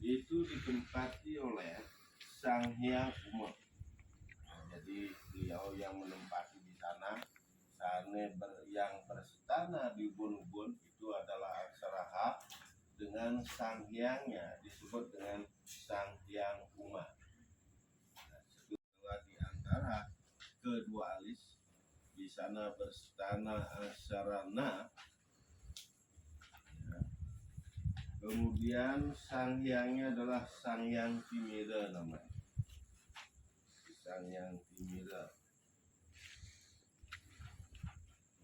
itu ditempati oleh Sang Hyang Uma. Jadi beliau yang menempati di sana. Yang berstana di ubun-ubun itu adalah aksara H dengan Sang Hyangnya disebut dengan Sang Hyang Uma. Nah, di antara kedua alis di sana berstana aksara Na. Kemudian Sang Hyangnya adalah Sang Hyang Timira namanya. Sang Hyang Timira.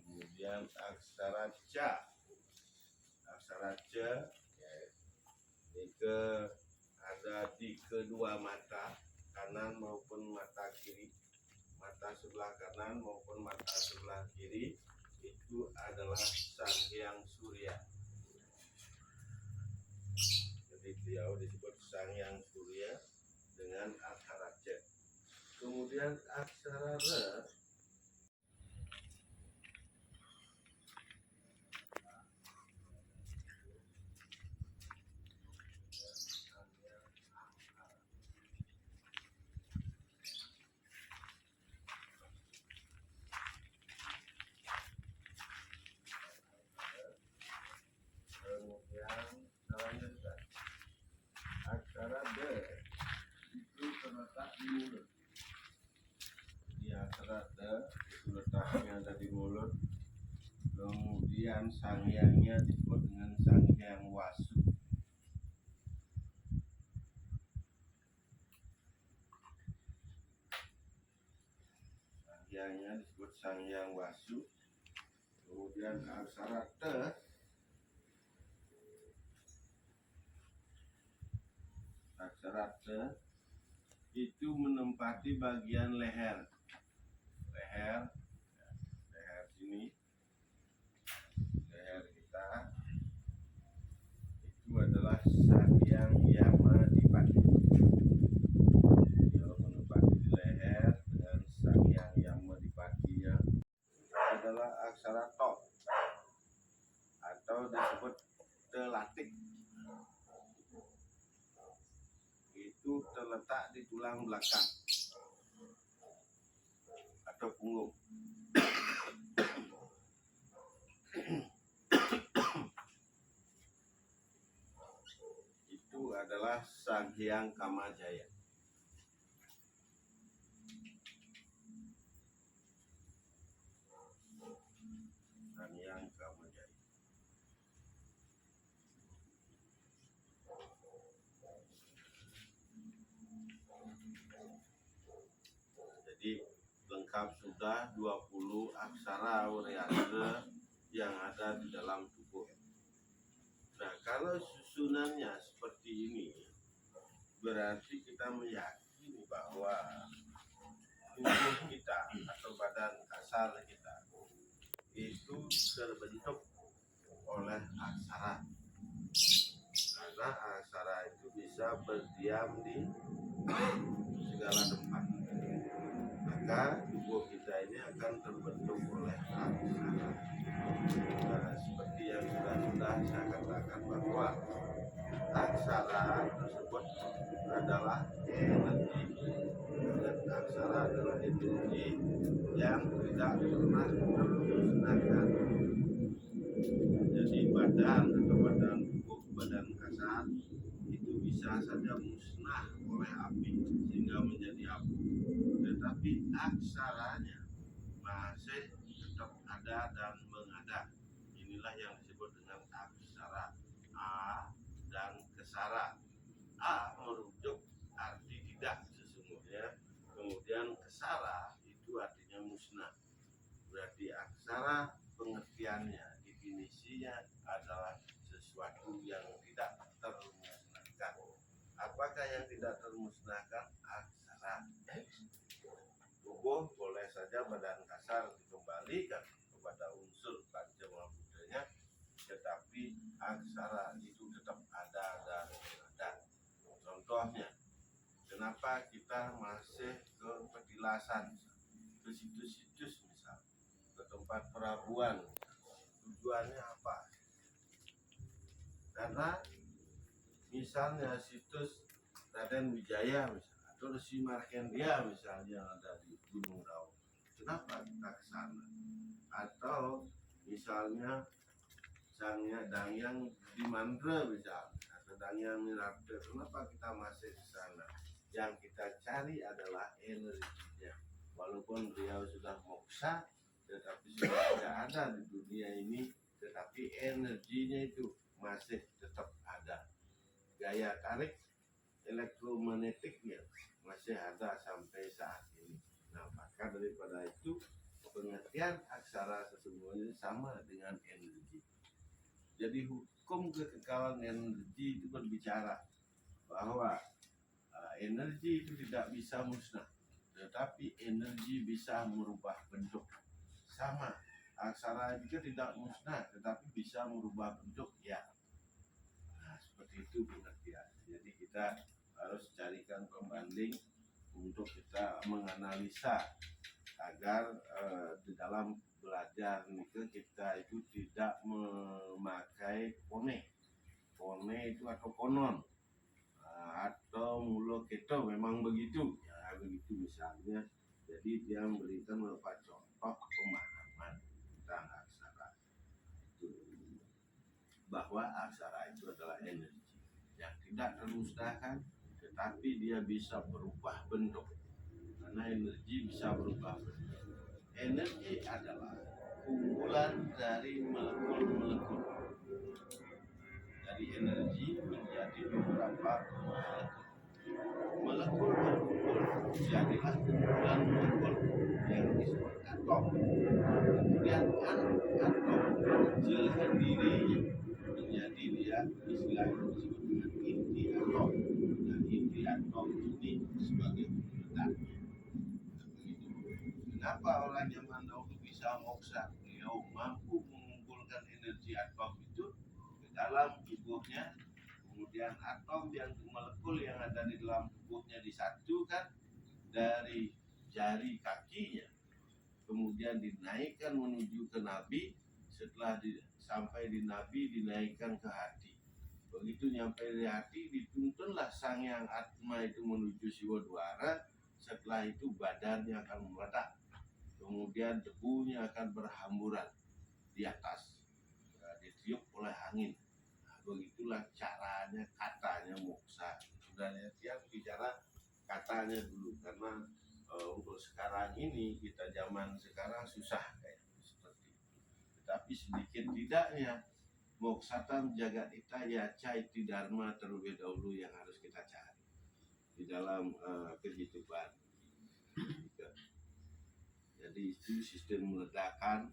Kemudian aksara Ca. Aksara Ca ada di kedua mata kanan maupun mata kiri. Mata sebelah kanan maupun mata sebelah kiri itu adalah Sang Hyang Surya. Jadi beliau disebut Sang Hyang Surya dengan aksara C. Kemudian aksara Re. Kemudian selanjutnya aksara D itu terletak di mulut. Di aksara D itu letaknya ada di mulut. Kemudian Sang Hyangnya disebut dengan Sang Hyang Wasu. Sang Hyangnya disebut Sang Hyang Wasu. Kemudian aksara T itu menempati bagian leher sini, leher kita itu adalah Sang Hyang Yamadipati. Dia menempati di leher dengan Sang Hyang Yamadipatinya adalah aksara To atau disebut telatik. Itu terletak di tulang belakang atau punggung. Itu adalah Sang Hyang Kamajaya. Sang Hyang Kamajaya. Jadi lengkap sudah 20 aksara Wreastra yang ada di dalam tubuh. Nah, kalau susunannya seperti ini, berarti kita meyakini bahwa tubuh kita atau badan kasar kita itu terbentuk oleh aksara. Karena aksara itu bisa berdiam di segala tempat. Maka tubuh kita ini akan terbentuk oleh aksara. Nah, seperti yang sudah saya katakan bahwa aksara tersebut adalah energi, dan aksara adalah energi yang tidak pernah termusnahkan. Jadi badan atau badan tubuh, badan kasar itu bisa saja musnah oleh api sehingga menjadi abu, tetapi aksaranya masih tetap ada dan mengada. Inilah yang disebut dengan aksara A dan kesara. A merujuk arti tidak sesungguhnya, kemudian kesara itu artinya musnah. Berarti aksara pengertiannya, definisinya adalah sesuatu yang tidak termusnahkan. Apakah yang tidak termusnahkan? Aksara. Tubuh boleh saja badan kasar dikembalikan kepada unsur pancamabudanya, tetapi aksara itu tetap ada dan ada. Contohnya, kenapa kita masih ke petilasan, ke situs-situs misal, ke tempat perabuan, tujuannya apa? Karena misalnya situs Raden Wijaya misalnya, atau si Markendia misalnya yang ada di Gunung Raung, kenapa kita ke sana? Atau misalnya Dangyang di Mandra misalnya, atau Dangyang Mirarte, kenapa kita masih ke sana? Yang kita cari adalah energinya. Walaupun beliau sudah moksa, tetapi sudah tidak ada di dunia ini, tetapi energinya itu masih tetap ada. Gaya tarik elektromagnetiknya masih ada sampai saat ini. Nah, maka daripada itu pengertian aksara sesungguhnya sama dengan energi. Jadi hukum kekekalan energi itu berbicara bahwa energi itu tidak bisa musnah, tetapi energi bisa merubah bentuk. Sama, aksara juga tidak musnah, tetapi bisa merubah bentuk. Ya, nah, seperti itu pengertian. Jadi kita harus carikan pembanding untuk kita menganalisa agar di dalam belajar kita itu tidak memakai kone itu atau konon atau mulo keto memang begitu ya, begitu misalnya. Jadi dia memberikan beberapa contoh pemahaman tentang aksara itu, bahwa aksara itu adalah energi yang tidak termusnahkan, tetapi dia bisa berubah bentuk. Karena energi bisa berubah bentuk. Energi adalah kumpulan dari molekul-molekul. Dari energi menjadi beberapa molekul. Molekul berkumpul jadilah kumpulan molekul yang disebut atom. Kemudian atom mengecilkan dirinya menjadi dia istilahnya disebut dengan inti atom. Dan inti atom ini sebagai peletaknya. Kenapa orang zaman dahulu bisa moksa? Beliau mampu mengumpulkan energi atom itu ke dalam tubuhnya, kemudian atom yang molekul yang ada di dalam tubuhnya disatukan dari jari kakinya, kemudian dinaikkan menuju ke nabi. Setelah sampai di nabi, dinaikkan ke hati. Begitu nyampe di hati, dituntunlah sang yang atma itu menuju siwadwara. Setelah itu badannya akan meledak, kemudian debunya akan berhamburan di atas, ditiup oleh angin. Nah, begitulah caranya, katanya moksa. Sebenarnya dia bicara katanya dulu, karena untuk sekarang ini, kita zaman sekarang susah kayak seperti itu. Tetapi sedikit tidaknya moksatan jagat ita ya caiti dharma terlebih dahulu yang harus kita cari di dalam kehidupan. Jadi itu sistem meledakan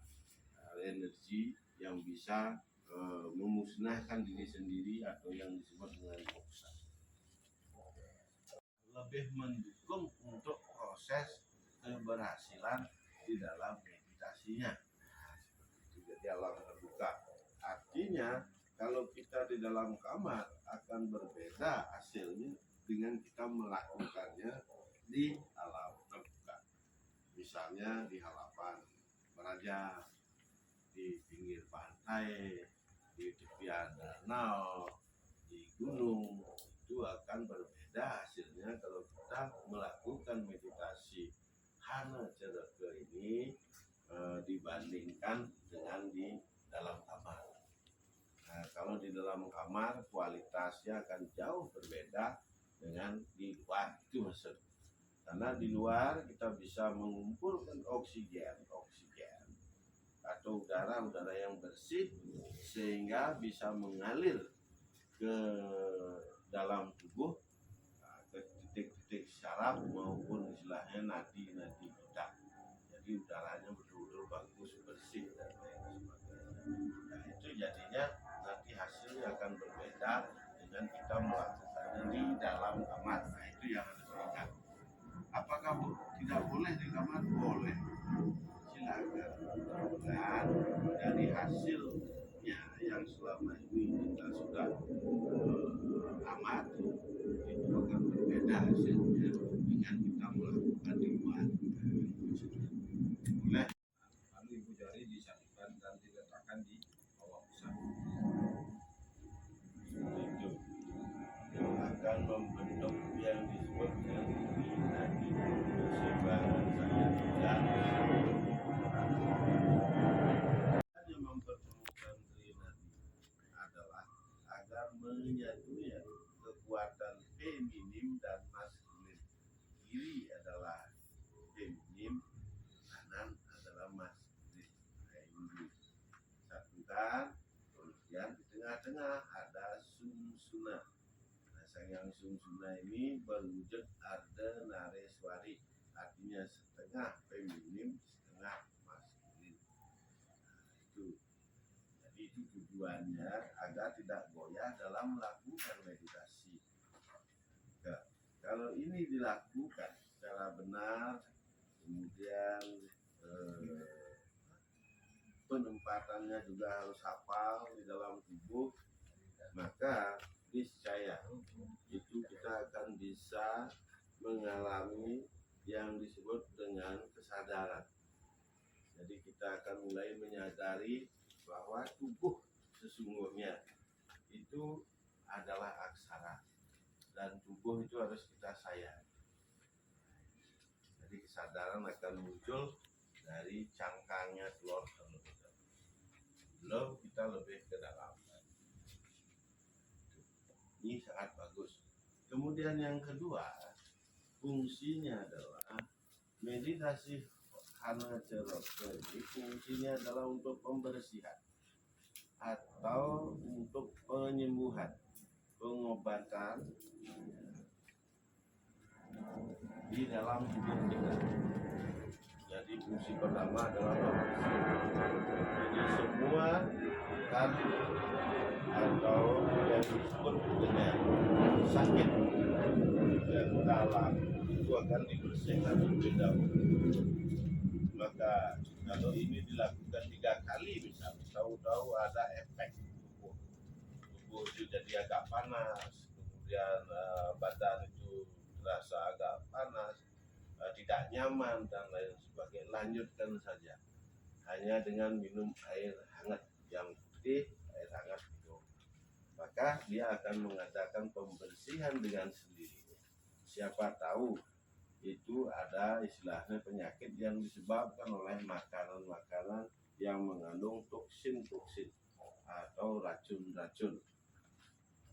energi yang bisa memusnahkan diri sendiri atau yang disebut dengan moksa. Lebih mendukung untuk proses keberhasilan di dalam meditasinya. Jadi alam terbuka. Artinya kalau kita di dalam kamar akan berbeda hasilnya dengan kita melakukannya di alam terbuka. Misalnya di halaman beraja, di pinggir pantai, di tepian danau, di gunung, itu akan berbeda hasilnya kalau kita melakukan meditasi hana cereke ini dibandingkan dengan di dalam kamar. Nah, kalau di dalam kamar kualitasnya akan jauh berbeda dengan di luar, itu maksud. Karena di luar kita bisa mengumpulkan oksigen atau udara yang bersih sehingga bisa mengalir ke dalam tubuh, ke titik-titik syaraf maupun istilahnya nadi-nadi kita. Jadi udaranya betul-betul bagus, bersih dan lain sebagainya. Nah, itu jadinya nanti hasilnya akan berbeda dengan kita melakukannya di dalam kamar. Nah, itu yang harus diingat. Apakah tidak boleh di kamar? Boleh, silakan. Dan dari hasilnya yang selama ini kita sudah amati, itu akan berbeda hasilnya dengan kita melakukan di luar. Boleh. Lalu ibu jari disatukan dan diletakkan di bawah pusat. Itu. akan membentuk yang disebut dengan nadi keseimbangan saya tidak hanya mempertemukan trinadi adalah agar menyatunya kekuatan feminim dan maskulin. Kiri adalah feminim, kanan adalah maskulin. Nah, ini disatukan. Kemudian di tengah-tengah ada sumsuna. Nah, yang sumsuna ini berwujud Ardhanareswari, artinya setengah feminim, setengah maskulin. Nah, itu. Jadi itu tujuannya agar tidak goyah dalam melakukan meditasi. Nah, kalau ini dilakukan secara benar, kemudian penempatannya juga harus hafal di dalam tubuh, maka niscaya itu kita akan bisa mengalami yang disebut dengan kesadaran. Jadi kita akan mulai menyadari bahwa tubuh sesungguhnya itu adalah aksara dan tubuh itu harus kita sayang. Jadi kesadaran akan muncul dari cangkangnya telur terlebih dahulu. Belum kita lebih ke dalam. Ini sangat bagus. Kemudian yang kedua, fungsinya adalah meditasi Hana Ceroke ini fungsinya adalah untuk pembersihan atau untuk penyembuhan, pengobatan di dalam tubuh kita. Jadi fungsi pertama adalah pembersihan. Jadi semua luka atau yang disebut dengan sakit dan dalam itu akan dibersihkan terlebih dahulu. Maka kalau ini dilakukan 3 kali misalnya, tahu-tahu ada efek tubuh itu jadi agak panas, kemudian badan itu terasa agak panas, tidak nyaman dan lain sebagainya, lanjutkan saja hanya dengan minum air hangat yang putih, air hangat itu, maka dia akan mengadakan pembersihan dengan sendirinya. Siapa tahu itu ada istilahnya penyakit yang disebabkan oleh makanan-makanan yang mengandung toksin-toksin atau racun-racun.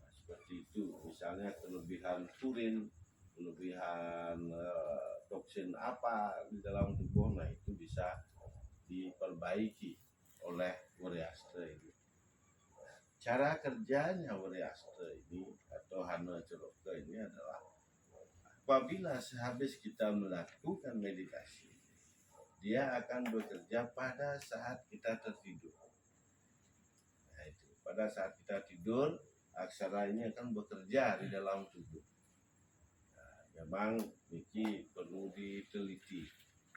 Nah, seperti itu, misalnya kelebihan purin, kelebihan toksin apa di dalam tubuh, nah itu bisa diperbaiki oleh Wariastra ini. Cara kerjanya Wariastra ini atau Hana Ceroke ini adalah apabila sehabis kita melakukan meditasi, dia akan bekerja pada saat kita tertidur. Nah, itu pada saat kita tidur, aksara ini akan bekerja di dalam tubuh. Nah, memang ini perlu diteliti,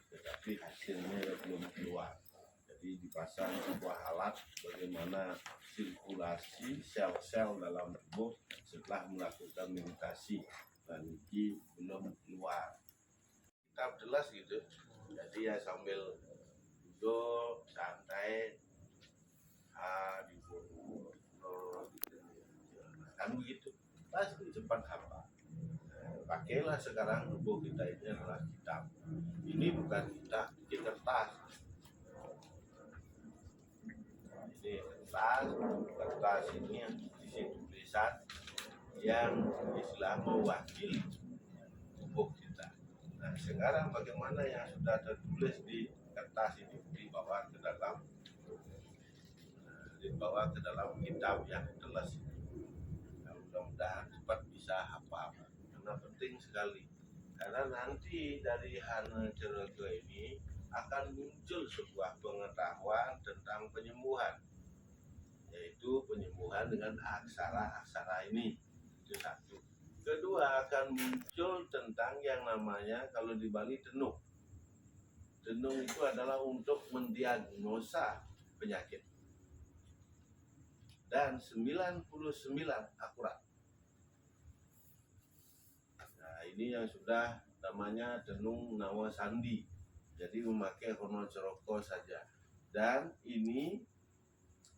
tetapi hasilnya belum keluar. Jadi dipasang sebuah alat bagaimana sirkulasi sel-sel dalam tubuh setelah melakukan meditasi. Dan ini belum keluar. Kita jelas gitu. Jadi ya sambil duduk santai, kan begitu. Pasti cepat hafal. Pakailah sekarang tubuh kita ini adalah kitab. Ini bukan kitab, ini kertas. Ini kertas ini yang isi tulisan yang istilah mewakili tubuh kita. Nah, sekarang bagaimana yang sudah tertulis di kertas ini dibawa ke dalam kitab yang jelas. Nah, mudah-mudahan cepat bisa hafal karena penting sekali. Karena nanti dari Hana Ceroke ini akan muncul sebuah pengetahuan tentang penyembuhan, yaitu penyembuhan dengan aksara-aksara ini. Itu satu. Kedua, akan muncul tentang yang namanya kalau di Bali tenung. Tenung itu adalah untuk mendiagnosa penyakit. Dan 99 akurat. Nah, ini yang sudah namanya tenung Nawa Sandi. Jadi memakai Hana Ceroke saja. Dan ini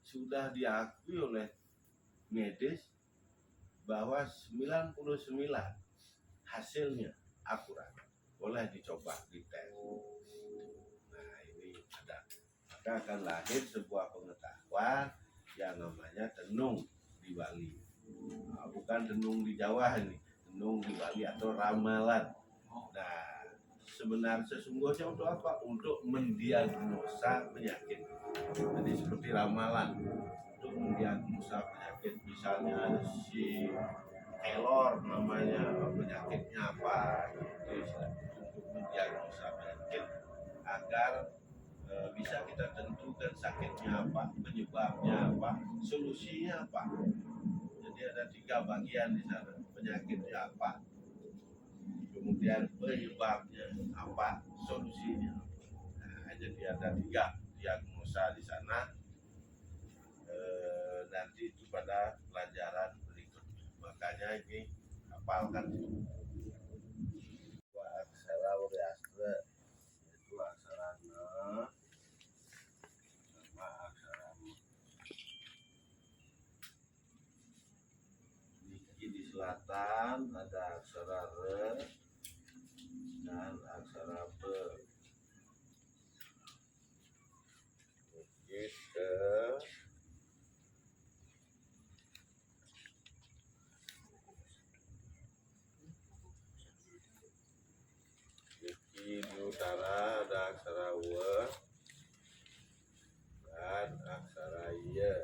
sudah diakui oleh medis bahwa 99 hasilnya akurat, boleh dicoba dites. Nah ini ada, maka akan lahir sebuah pengetahuan yang namanya tenung di Bali. Nah, bukan tenung di Jawa ini, tenung di Bali atau ramalan. Nah sebenarnya sesungguhnya untuk apa? Untuk mendiagnosa penyakit. Jadi seperti ramalan untuk mendiagnosa penyakit, misalnya si kelor namanya, penyakitnya apa, itu untuk mendiagnosa penyakit agar bisa kita tentukan sakitnya apa, penyebabnya apa, solusinya apa. Jadi ada 3 bagian di sana, penyakitnya apa, kemudian penyebabnya apa, solusinya. Nah, jadi ada 3 diagnosa di sana. Nanti itu pada pelajaran berikut, makanya ini hafalkan itu. Aksara Wariastra yaitu aksara na sama aksara mu. Di selatan ada aksara re dan aksara be. Ke di utara ada aksara we dan aksara ye.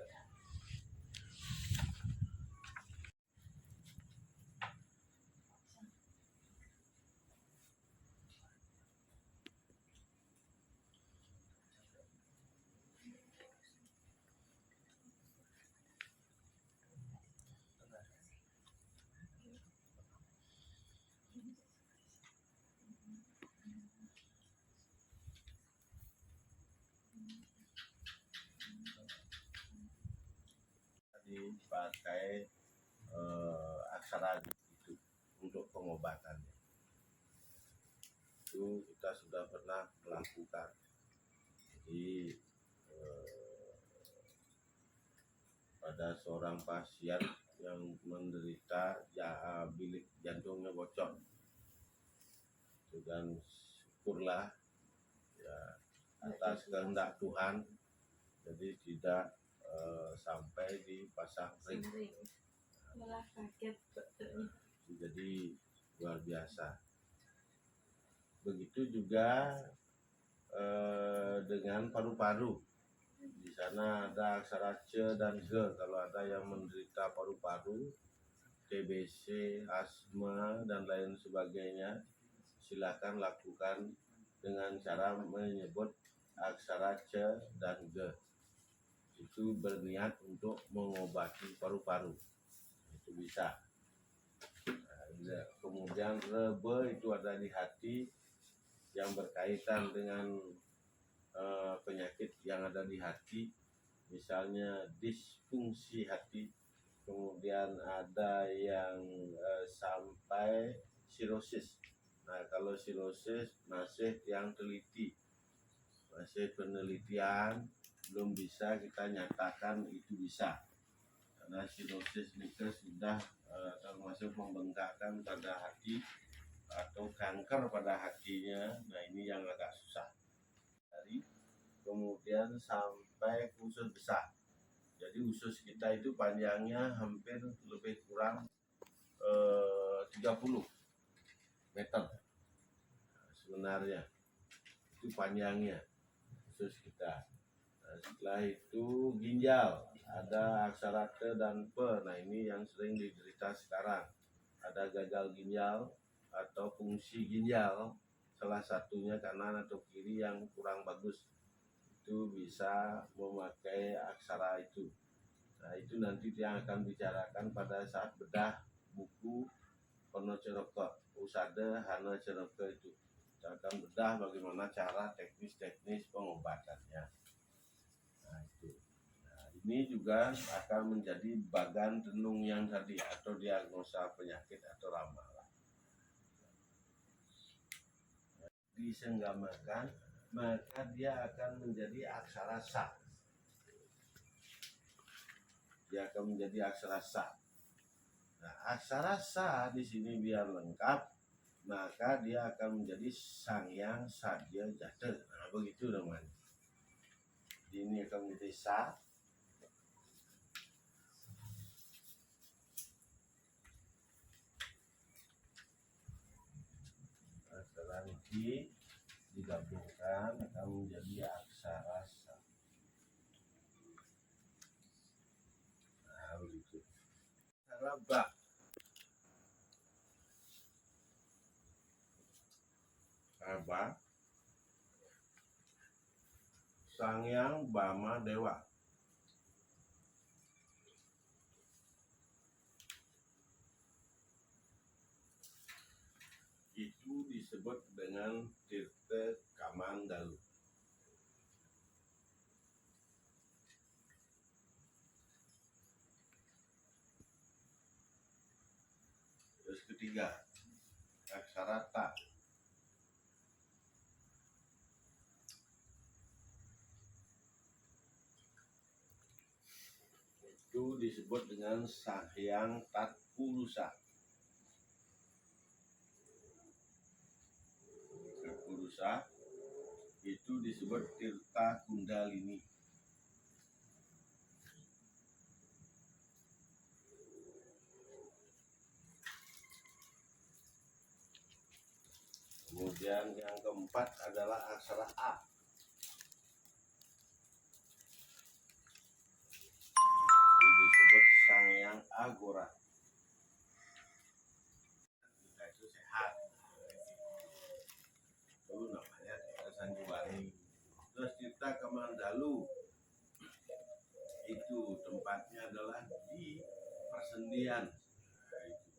Dipakai aksara itu untuk pengobatannya. Itu kita sudah pernah melakukan. Jadi pada seorang pasien yang menderita bilik jantungnya bocor, dan syukurlah ya atas kehendak Tuhan, jadi tidak sampai dipasang ring. Malah kaget dokternya. Jadi luar biasa. Begitu juga dengan paru-paru. Di sana ada aksara C dan G. Kalau ada yang menderita paru-paru, TBC, asma dan lain sebagainya, silakan lakukan dengan cara menyebut aksara C dan G. Itu berniat untuk mengobati paru-paru, itu bisa. Nah, kemudian rebe itu ada di hati, yang berkaitan dengan penyakit yang ada di hati, misalnya disfungsi hati. Kemudian ada yang sampai sirosis. Nah kalau sirosis masih yang teliti, masih penelitian, belum bisa kita nyatakan itu bisa, karena sirosis itu sudah termasuk membengkakkan pada hati atau kanker pada hatinya. Nah ini yang agak susah. Kemudian sampai usus besar. Jadi usus kita itu panjangnya hampir lebih kurang 30 meter. Sebenarnya itu panjangnya usus kita. Nah, setelah itu ginjal, ada aksara T dan P. Nah ini yang sering diderita sekarang. Ada gagal ginjal atau fungsi ginjal, salah satunya kanan atau kiri yang kurang bagus, itu bisa memakai aksara itu. Nah itu nanti yang akan bicarakan pada saat bedah buku Pono Ceroko Usada Hana Ceroko itu. Kita akan bedah bagaimana cara teknis-teknis pengobatannya. Nah itu. Nah, ini juga akan menjadi bagan tenung yang tadi, atau diagnosa penyakit atau ramalan. Disenggamakan, maka dia akan menjadi aksara sa. Dia akan menjadi aksara sa. Nah, aksara sa di sini biar lengkap, maka dia akan menjadi Sangyang Sadya Jata. Nah, begitu namanya. Ini akan menjadi sa. Aksara niki digabungkan akan menjadi aksara sa. Nah, begitu. Aksara ba. Ba. Sangyang Bama Dewa. Itu disebut dengan Tirta Kamandalu. Terus ketiga, aksara ta. Itu disebut dengan Sahyang Tatpulusa. Tatpulusa itu disebut Tirta Kundalini. Kemudian yang keempat adalah aksara A. Itu disebut Sangyang Agora. Kita itu sehat. Itu namanya Tirta Sanjuwari. Terus Tirta Kamandalu itu tempatnya adalah di persendian. Nah, itu.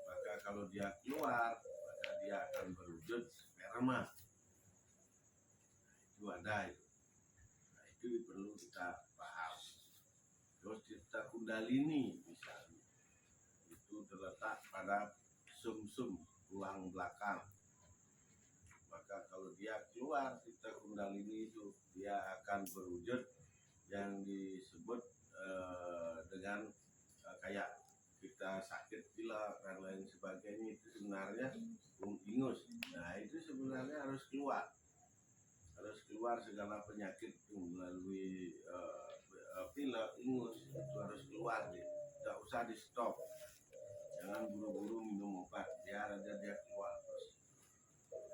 Maka kalau dia keluar, maka dia akan berwujud sperma. Itu ada itu. Nah, itu perlu kita paham. Terus Tirta Kundalini misalnya, itu terletak pada sumsum tulang belakang. Maka kalau dia keluar Tirta Kundalini itu, dia akan berwujud yang disebut dengan kayak kita sakit pilek dan lain sebagainya, itu sebenarnya ingus. Nah, itu sebenarnya harus keluar segala penyakit itu melalui pilek, ingus, itu harus keluar dia. Tidak usah di stop, jangan buru-buru minum obat, biar aja dia keluar terus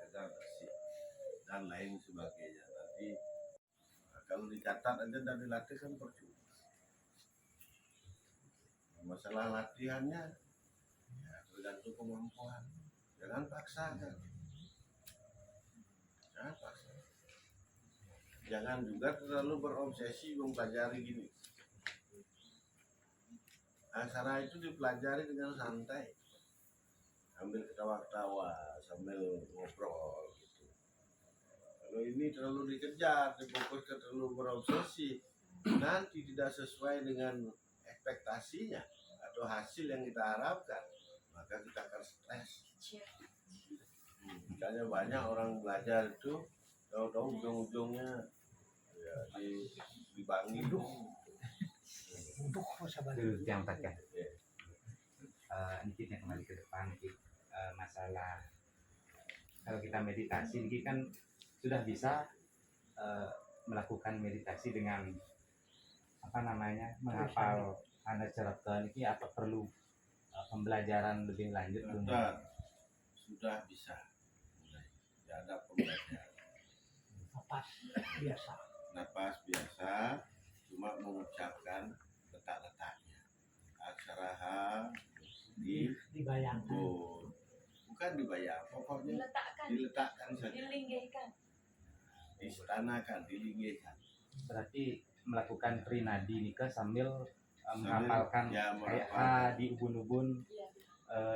agar bersih dan lain sebagainya. Nanti kalau dicatat aja dan dilatih kan percuma. Masalah latihannya ya tergantung kemampuan. Jangan paksakan. Jangan paksa. Jangan juga terlalu berobsesi mempelajari gini. Aksara itu dipelajari dengan santai, sambil ketawa-ketawa, sambil ngobrol gitu. Kalau ini terlalu dikejar, difokuskan, terlalu berobsesi, nanti tidak sesuai dengan ekspektasinya atau hasil yang kita harapkan, maka kita akan stres. Makanya banyak orang belajar itu tahu-tahu ujung-ujungnya ya dibangi untuk sabar Itu yang pakai. Ini kita kembali ke depan, masalah kalau kita meditasi, ini kan sudah bisa melakukan meditasi dengan menghafal Anacerata ini, apa perlu pembelajaran lebih lanjut? Sudah bisa mulai. Tidak ada pembelajaran. Napas biasa, cuma mengucapkan letak-letaknya. Aksara H dibayangkan, bukan dibayang, pokoknya diletakkan saja, dilinggihkan, diistanakan, dilinggihkan. Berarti melakukan trinadi nikah sambil menghafalkan ya, kayak H di ubun-ubun, iya.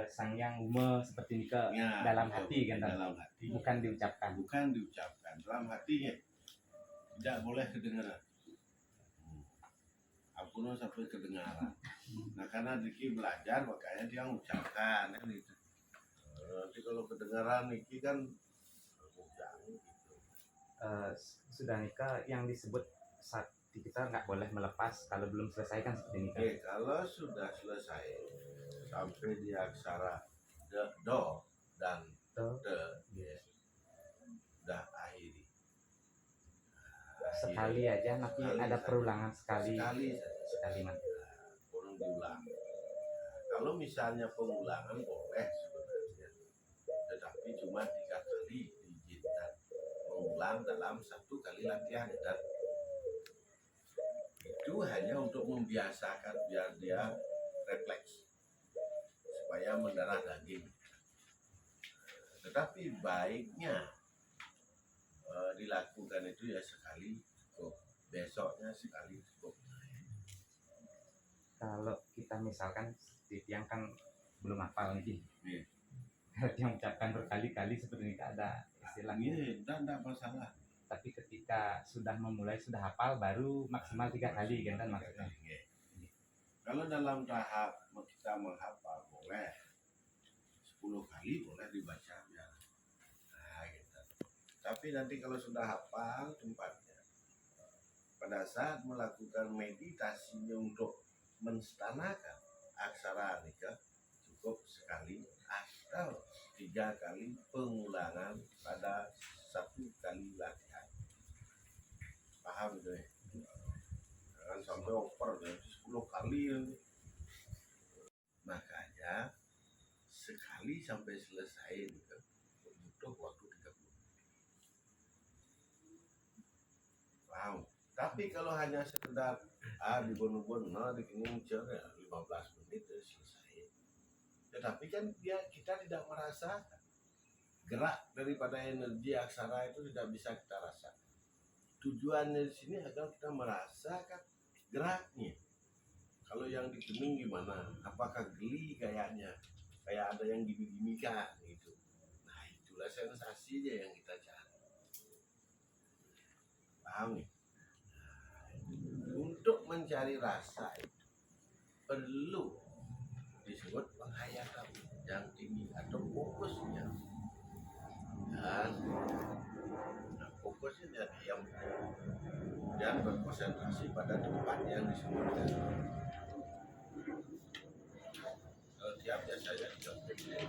Sangyang Uma seperti nikah Ya, dalam betul, hati kan, dalam hati, bukan diucapkan. bukan diucapkan, dalam hatinya. Tidak boleh kedengaran. Ampun sampai kedengaran. Nah, karena Diki belajar makanya dia mengucapkan kan itu. Nanti kalau kedengaran Niki kan jangan gitu. Sudah nikah yang disebut sakti, kita nggak boleh melepas kalau belum selesai kan seperti nikah. Oke, kalau sudah selesai sampai di aksara do dan Do. te, ya. Udah akhiri. Sekali aja nanti Sekali ada saja. perulangan sekali. Sekali saja. Sekali nanti. Kurang diulang. Kalau misalnya pengulangan boleh sebenarnya, tetapi cuma 3 kali diizinkan mengulang dalam 1 kali latihan, dan itu hanya untuk membiasakan biar dia refleks supaya mendarah daging. Tetapi baiknya dilakukan itu ya sekali cukup, besoknya sekali cukup. Kalau kita misalkan di tiang kan belum hafal nih. Iya. Yang ucapkan berkali-kali seperti tidak ada istilahnya. Ini tidak masalah. Tapi ketika sudah memulai sudah hafal baru maksimal 3 kali kan maksudnya. Iya. Kalau dalam tahap kita menghafal boleh 10 kali boleh dibaca ya. Nah, gitu. Tapi nanti kalau sudah hafal tempatnya, pada saat melakukan meditasinya untuk menstanakan aksara nika cukup sekali atau 3 kali pengulangan pada 1 kali latihan. Paham itu ya? Jangan sampai over ya, 10 kali nanti. Makanya sekali sampai selesai itu butuh waktu 30 menit. Paham? Tapi kalau hanya sekedar dibon-bon, dikening ya 15 menit ya selesai. Tetapi kan kita tidak merasakan gerak daripada energi aksara itu, tidak bisa kita rasakan. Tujuannya di sini agar kita merasakan geraknya. Kalau yang dikening gimana? Apakah geli kayaknya? Kayak ada yang gini-ginikan gitu. Nah, itulah sensasinya yang kita cari. Paham nih? Untuk mencari rasa itu perlu disebut penghayatan yang tinggi atau fokusnya. Dan fokusnya diam dan berkonsentrasi pada tempat yang disebutkan. Kalau diam biasanya 30 menit.